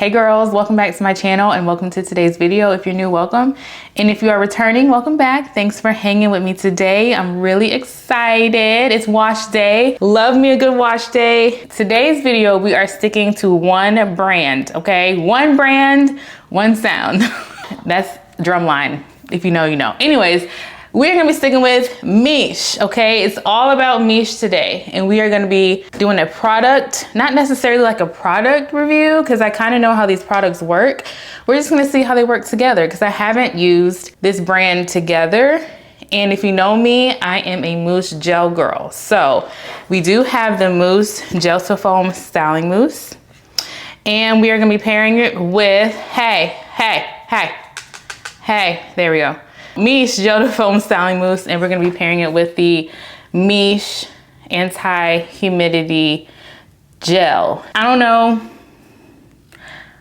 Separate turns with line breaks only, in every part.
Hey girls, welcome back to my channel and welcome to today's video. If you're new, welcome. And if you are returning, welcome back. Thanks for hanging with me today. I'm really excited. It's wash day. Love me a good wash day. Today's video, we are sticking to one brand, okay? One brand, one sound. That's drumline. If you know, you know. Anyways, we're gonna be sticking with Miche, okay? It's all about Miche today. And we are gonna be doing a product, not necessarily like a product review, because I kind of know how these products work. We're just gonna see how they work together, because I haven't used this brand together. And if you know me, I am a Mousse gel girl. So we do have the Mousse Gel Foam styling mousse. And we are gonna be pairing it with, hey, there we go. Miche Gel Foam styling mousse, and we're gonna be pairing it with the Miche anti-humidity gel. I don't know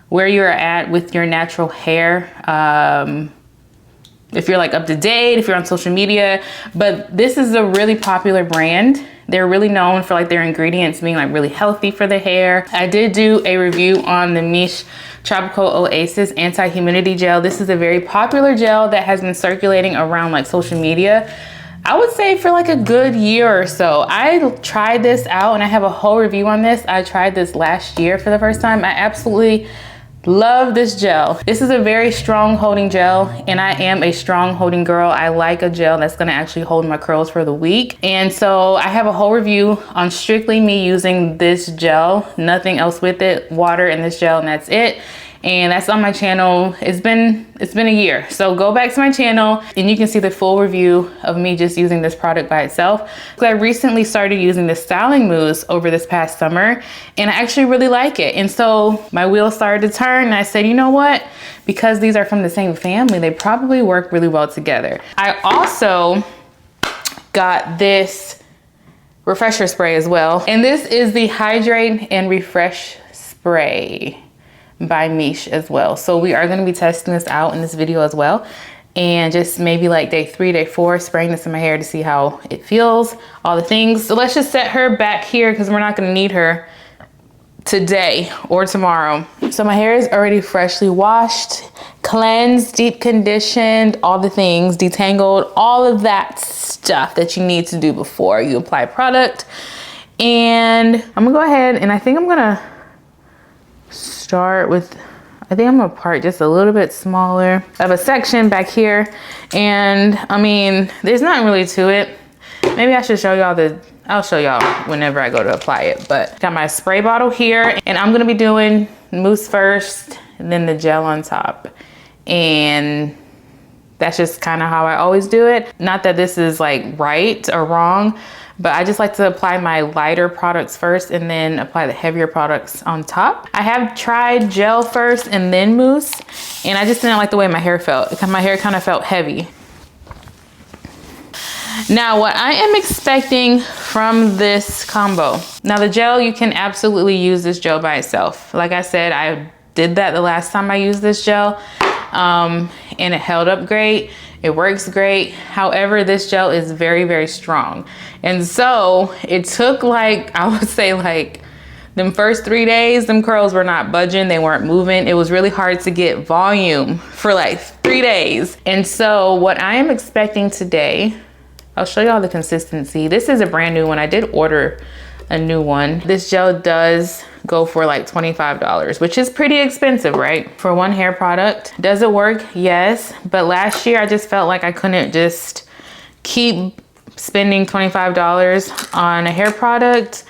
where you're at with your natural hair, if you're like up to date, if you're on social media, but this is a really popular brand. They're really known for like their ingredients being like really healthy for the hair. I did do a review on the Miche Tropical Oasis anti-humidity gel. This is a very popular gel that has been circulating around like social media, I would say for like a good year or so. I tried this out and I have a whole review on this. I tried this last year for the first time. I absolutely love this gel. This is a very strong holding gel, and I am a strong holding girl. I like a gel that's gonna actually hold my curls for the week. And so I have a whole review on strictly me using this gel, nothing else with it, water and this gel, and that's it. And that's on my channel. It's been a year. So go back to my channel and you can see the full review of me just using this product by itself. So I recently started using the styling mousse over this past summer, and I actually really like it. And so my wheels started to turn and I said, you know what? Because these are from the same family, they probably work really well together. I also got this refresher spray as well. And this is the Hydrate and Refresh Spray by Miche as well. So we are going to be testing this out in this video as well, and just maybe like day 3, day 4, spraying this in my hair to see how it feels, all the things. So let's just set her back here because we're not going to need her today or tomorrow. So my hair is already freshly washed, cleansed, deep conditioned, all the things, detangled, all of that stuff that you need to do before you apply product. And I'm gonna go ahead and I think I'm gonna start with, I think I'm gonna part just a little bit smaller of a section back here. And I mean, there's nothing really to it. Maybe I should show y'all I'll show y'all whenever I go to apply it. But got my spray bottle here, and I'm gonna be doing mousse first and then the gel on top. And that's just kind of how I always do it. Not that this is like right or wrong, but I just like to apply my lighter products first and then apply the heavier products on top. I have tried gel first and then mousse, and I just didn't like the way my hair felt. My hair kind of felt heavy. Now, what I am expecting from this combo. Now the gel, you can absolutely use this gel by itself. Like I said, I did that the last time I used this gel, and it held up great. It works great. However, this gel is very, very strong. And so it took like, I would say like them first 3 days, them curls were not budging. They weren't moving. It was really hard to get volume for like 3 days. And so what I am expecting today, I'll show y'all the consistency. This is a brand new one. I did order a new one. This gel does go for like $25, which is pretty expensive, right? For one hair product. Does it work? Yes. But last year I just felt like I couldn't just keep spending $25 on a hair product.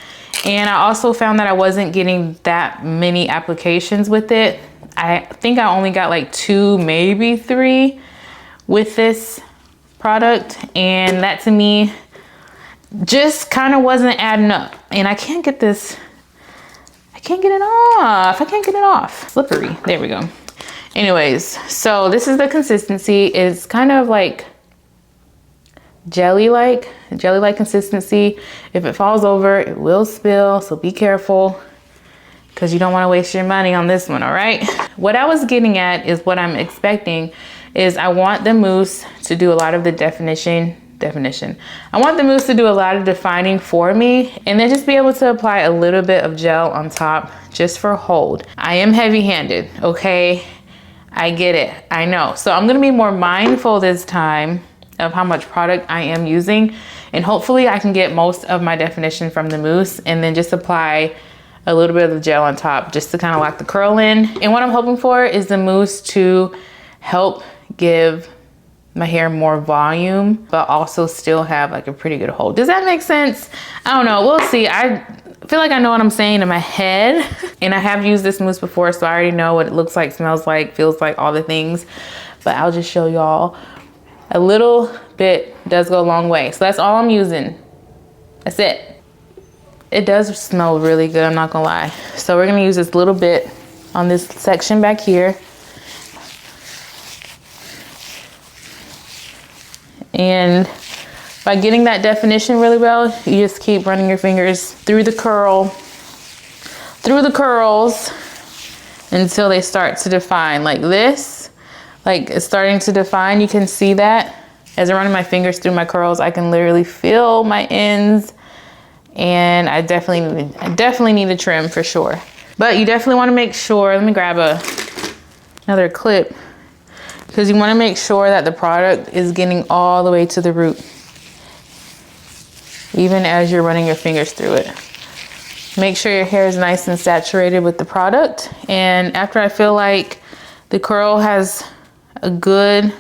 And I also found that I wasn't getting that many applications with it. I think I only got like 2, maybe 3 with this product. And that to me just kind of wasn't adding up. And I can't get this, I can't get it off. Slippery. There we go. Anyways, so this is the consistency. It's kind of like jelly-like consistency. If it falls over, it will spill, so be careful because you don't want to waste your money on this one, all right? What I was getting at is what I'm expecting is I want the mousse to do a lot of the definition definition. I want the mousse to do a lot of defining for me, and then just be able to apply a little bit of gel on top just for hold. I am heavy-handed, okay? I get it, I know. So I'm gonna be more mindful this time of how much product I am using, and hopefully I can get most of my definition from the mousse and then just apply a little bit of the gel on top just to kind of lock the curl in. And what I'm hoping for is the mousse to help give my hair more volume, but also still have like a pretty good hold. Does that make sense? I don't know, we'll see. I feel like I know what I'm saying in my head, and I have used this mousse before, so I already know what it looks like, smells like, feels like, all the things, but I'll just show y'all. A little bit does go a long way. So that's all I'm using. That's it. It does smell really good, I'm not gonna lie. So we're gonna use this little bit on this section back here. And by getting that definition really well, you just keep running your fingers through the curls until they start to define like this. Like it's starting to define, you can see that. As I'm running my fingers through my curls, I can literally feel my ends, and I definitely need a trim for sure. But you definitely wanna make sure, let me grab another clip, because you wanna make sure that the product is getting all the way to the root, even as you're running your fingers through it. Make sure your hair is nice and saturated with the product. And after I feel like the curl has a good,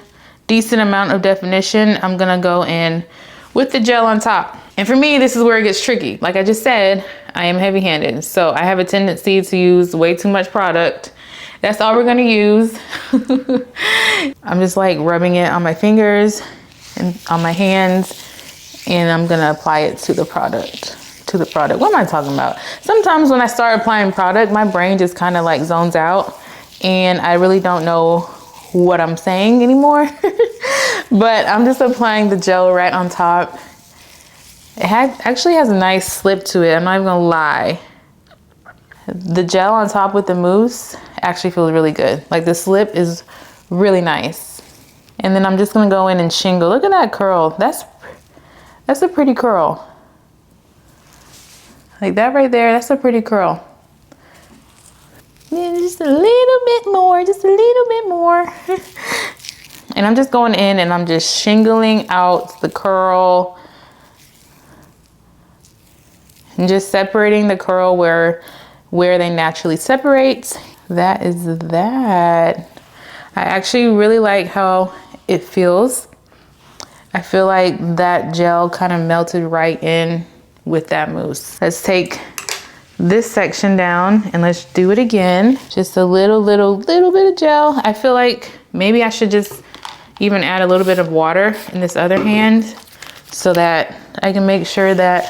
decent amount of definition, I'm gonna go in with the gel on top. And for me, this is where it gets tricky. Like I just said, I am heavy-handed, so I have a tendency to use way too much product. That's all we're gonna use. I'm just like rubbing it on my fingers and on my hands, and I'm gonna apply it to the product. What am I talking about? Sometimes when I start applying product, my brain just kind of like zones out, and I really don't know what I'm saying anymore. But I'm just applying the gel right on top. It actually has a nice slip to it, I'm not even gonna lie. The gel on top with the mousse actually feels really good. Like the slip is really nice. And then I'm just gonna go in and shingle. Look at that curl. That's a pretty curl. Like that right there, that's a pretty curl. Yeah, just a little bit more, just a little bit more. And I'm just going in and I'm just shingling out the curl. And just separating the curl where they naturally separate. That is that. I actually really like how it feels. I feel like that gel kind of melted right in with that mousse. Let's take this section down and let's do it again. Just a little bit of gel. I feel like maybe I should just even add a little bit of water in this other hand so that I can make sure that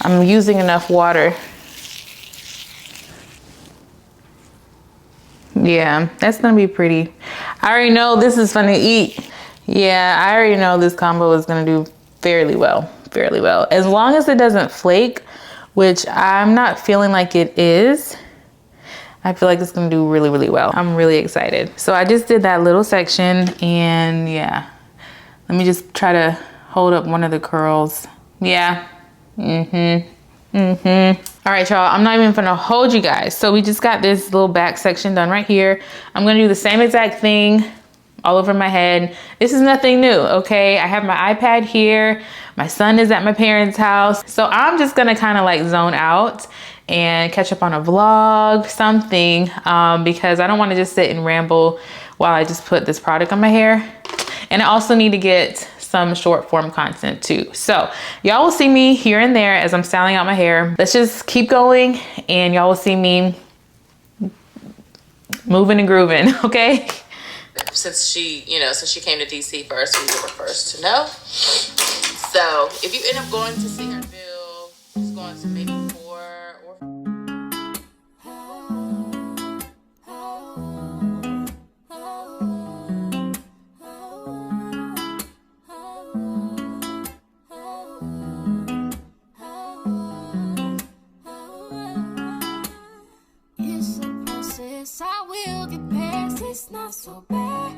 I'm using enough water. Yeah, that's gonna be pretty. I already know this is fun to eat. Yeah, I already know this combo is gonna do fairly well. As long as it doesn't flake, which I'm not feeling like it is, I feel like it's gonna do really well. I'm really excited. So I just did that little section, and yeah. Let me just try to hold up one of the curls. Yeah, All right, y'all, I'm not even gonna hold you guys. So we just got this little back section done right here. I'm gonna do the same exact thing all over my head. This is nothing new, okay? I have my iPad here. My son is at my parents' house. So I'm just gonna kind of like zone out and catch up on a vlog, something, because I don't wanna just sit and ramble while I just put this product on my hair. And I also need to get some short form content too. So y'all will see me here and there as I'm styling out my hair. Let's just keep going and y'all will see me moving and grooving, okay?
Since she came to DC first, we were first to know. So if you end up going to see her bill, just going to maybe 4 or
it's a process. I will get past. It's not so bad.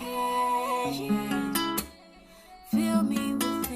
Yeah. Fill me with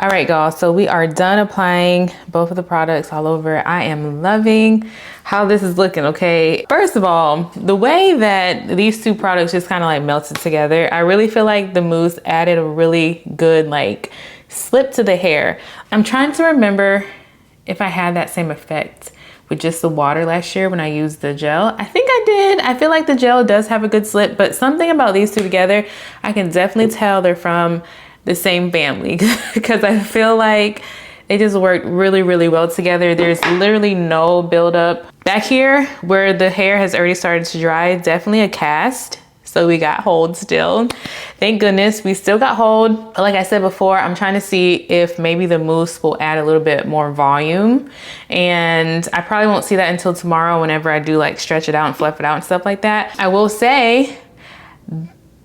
All right, y'all, so we are done applying both of the products all over. I am loving how this is looking, okay? First of all, the way that these two products just kind of like melted together, I really feel like the mousse added a really good like slip to the hair. I'm trying to remember if I had that same effect with just the water last year when I used the gel. I think I did. I feel like the gel does have a good slip, but something about these two together, I can definitely tell they're from the same family because I feel like they just work really, really well together. There's literally no buildup. Back here where the hair has already started to dry, definitely a cast. So we got hold still. Thank goodness we still got hold. Like I said before, I'm trying to see if maybe the mousse will add a little bit more volume. And I probably won't see that until tomorrow whenever I do like stretch it out and fluff it out and stuff like that. I will say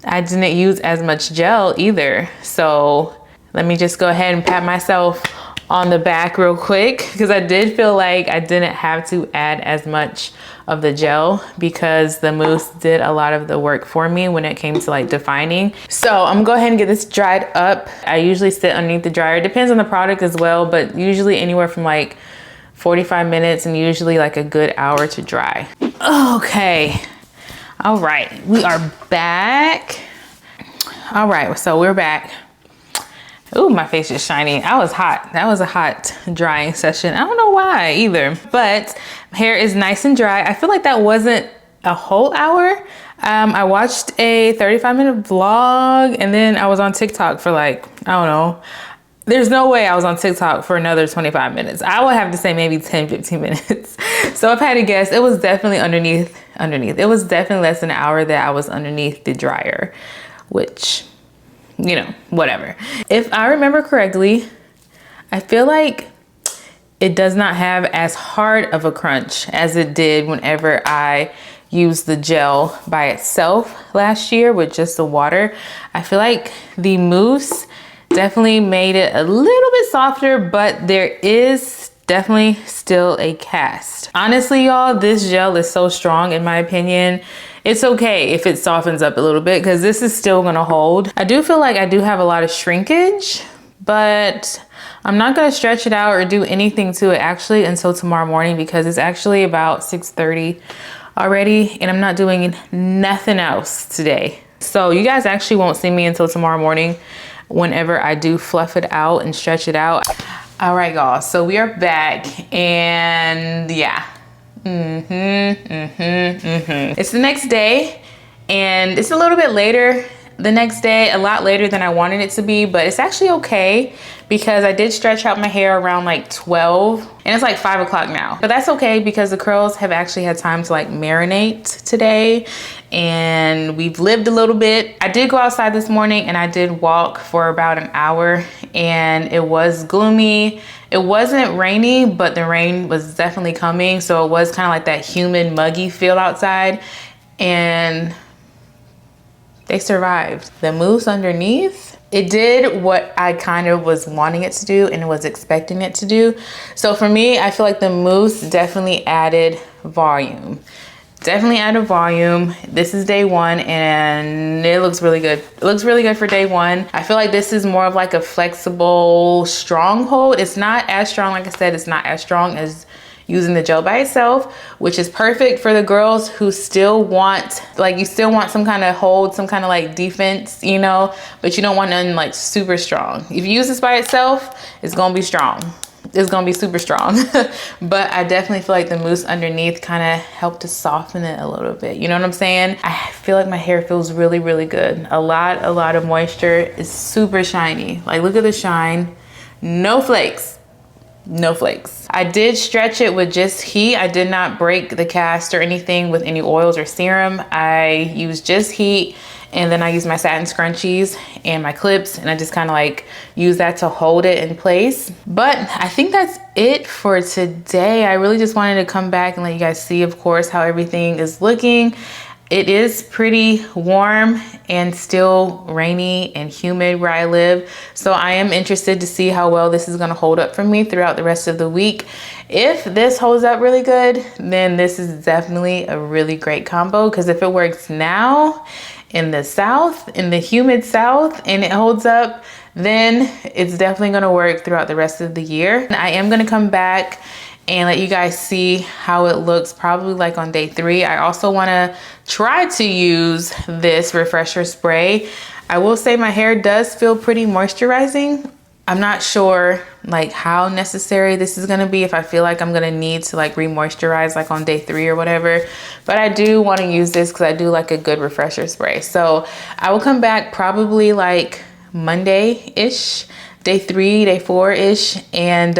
I didn't use as much gel either. So let me just go ahead and pat myself on the back real quick because I did feel like I didn't have to add as much of the gel because the mousse did a lot of the work for me when it came to like defining. So I'm gonna go ahead and get this dried up. I usually sit underneath the dryer. It depends on the product as well, but usually anywhere from like 45 minutes and usually like a good hour to dry. Okay, all right, we are back. All right, so we're back. Ooh, my face is shiny. I was hot. That was a hot drying session. I don't know why either, but hair is nice and dry. I feel like that wasn't a whole hour. I watched a 35-minute vlog and then I was on TikTok for like, I don't know. There's no way I was on TikTok for another 25 minutes. I would have to say maybe 10, 15 minutes. So if I had to guess, it was definitely underneath. It was definitely less than an hour that I was underneath the dryer, which, you know, whatever. If I remember correctly, I feel like it does not have as hard of a crunch as it did whenever I used the gel by itself last year with just the water. I feel like the mousse definitely made it a little bit softer, but there is definitely still a cast. Honestly, y'all, this gel is so strong in my opinion. It's okay if it softens up a little bit because this is still gonna hold. I do feel like I do have a lot of shrinkage, but I'm not gonna stretch it out or do anything to it actually until tomorrow morning because it's actually about 6:30 already and I'm not doing nothing else today. So you guys actually won't see me until tomorrow morning whenever I do fluff it out and stretch it out. All right, y'all, so we are back and yeah. It's the next day and it's a little bit later the next day, a lot later than I wanted it to be, but it's actually okay because I did stretch out my hair around like 12 and it's like 5 o'clock now, but that's okay because the curls have actually had time to like marinate today and we've lived a little bit. I did go outside this morning and I did walk for about an hour and it was gloomy. It wasn't rainy, but the rain was definitely coming. So it was kind of like that humid, muggy feel outside and they survived. The mousse underneath, it did what I kind of was wanting it to do and was expecting it to do. So for me, I feel like the mousse definitely added volume. Definitely added volume. This is day one and it looks really good. It looks really good for day one. I feel like this is more of like a flexible stronghold. It's not as strong, like I said, it's not as strong as using the gel by itself, which is perfect for the girls who still want, like you still want some kind of hold, some kind of like defense, you know, but you don't want nothing like super strong. If you use this by itself, it's gonna be strong. It's gonna be super strong. But I definitely feel like the mousse underneath kind of helped to soften it a little bit. You know what I'm saying? I feel like my hair feels really, really good. A lot of moisture. It's super shiny. Like look at the shine. No flakes. No flakes. I did stretch it with just heat. I did not break the cast or anything with any oils or serum. I used just heat and then I used my satin scrunchies and my clips and I just kind of like use that to hold it in place. But I think that's it for today. I really just wanted to come back and let you guys see, of course, how everything is looking. It is pretty warm and still rainy and humid where I live. So I am interested to see how well this is gonna hold up for me throughout the rest of the week. If this holds up really good, then this is definitely a really great combo because if it works now in the South, in the humid South, and it holds up, then it's definitely gonna work throughout the rest of the year. I am gonna come back and let you guys see how it looks probably like on day 3. I also wanna try to use this refresher spray. I will say my hair does feel pretty moisturizing. I'm not sure like how necessary this is gonna be, if I feel like I'm gonna need to like re-moisturize like on day 3 or whatever, but I do wanna use this because I do like a good refresher spray. So I will come back probably like Monday-ish, day 3, day 4-ish, and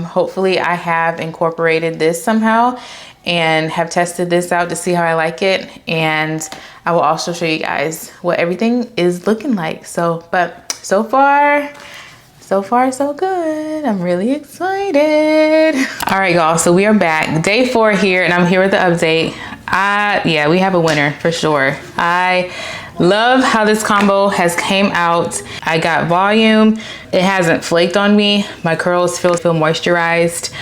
hopefully I have incorporated this somehow and have tested this out to see how I like it. And I will also show you guys what everything is looking like. So, but so far so good. I'm really excited. All right, y'all, so we are back. Day 4 here, and I'm here with the update. Yeah, we have a winner for sure. I love how this combo has came out. I got volume. It hasn't flaked on me. My curls feel moisturized.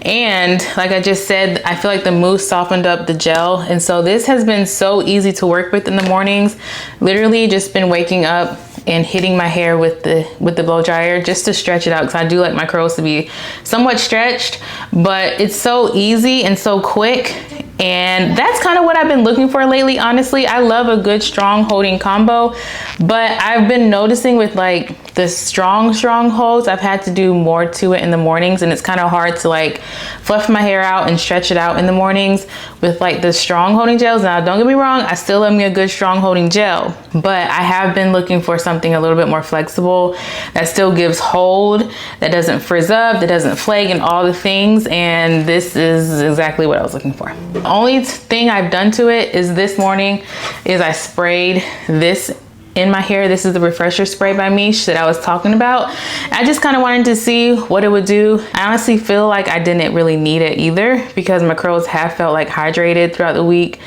And like I just said, I feel like the mousse softened up the gel. And so this has been so easy to work with in the mornings. Literally just been waking up and hitting my hair with the blow dryer just to stretch it out, because I do like my curls to be somewhat stretched, but it's so easy and so quick. And that's kind of what I've been looking for lately, honestly. I love a good strong holding combo, but I've been noticing with like the strong holds, I've had to do more to it in the mornings, and it's kind of hard to like fluff my hair out and stretch it out in the mornings with like the strong holding gels. Now don't get me wrong, I still love me a good strong holding gel, but I have been looking for something a little bit more flexible that still gives hold, that doesn't frizz up, that doesn't flake, and all the things. And this is exactly what I was looking for. The only thing I've done to it is this morning is I sprayed this in my hair. This is the refresher spray by Miche that I was talking about. I just kind of wanted to see what it would do. I honestly feel like I didn't really need it either, because my curls have felt like hydrated throughout the week.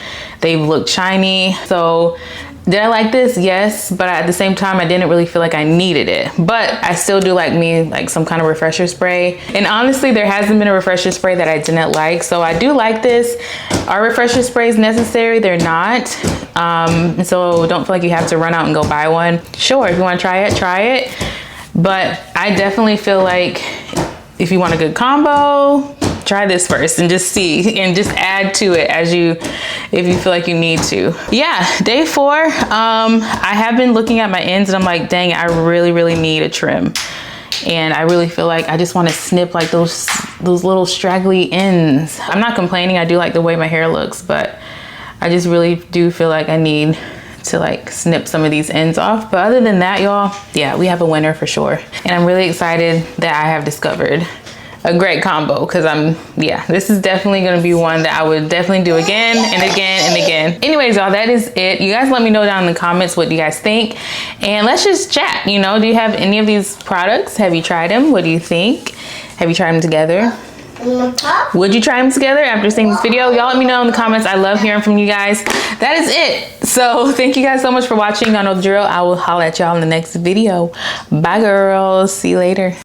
They've looked shiny. So did I like this? Yes, but at the same time, I didn't really feel like I needed it. But I still do like some kind of refresher spray. And honestly, there hasn't been a refresher spray that I didn't like. So I do like this. Are refresher sprays necessary? They're not. So don't feel like you have to run out and go buy one. Sure, if you want to try it. But I definitely feel like if you want a good combo, try this first and just see, and just add to it if you feel like you need to. Yeah, day 4, I have been looking at my ends and I'm like, dang, I really need a trim. And I really feel like I just want to snip like those little straggly ends. I'm not complaining, I do like the way my hair looks, but I just really do feel like I need to like snip some of these ends off. But other than that, y'all, yeah, we have a winner for sure. And I'm really excited that I have discovered a great combo, because this is definitely going to be one that I would definitely do again and again and again. Anyways, y'all, that is it. You guys let me know down in the comments what you guys think, and let's just chat. You know, do you have any of these products? Have you tried them? What do you think? Have you tried them together? Would you try them together after seeing this video? Y'all let me know in the comments. I love hearing from you guys. That is it. So thank you guys so much for watching. Y'all know the drill. I will holler at y'all in the next video. Bye, girls. See you later.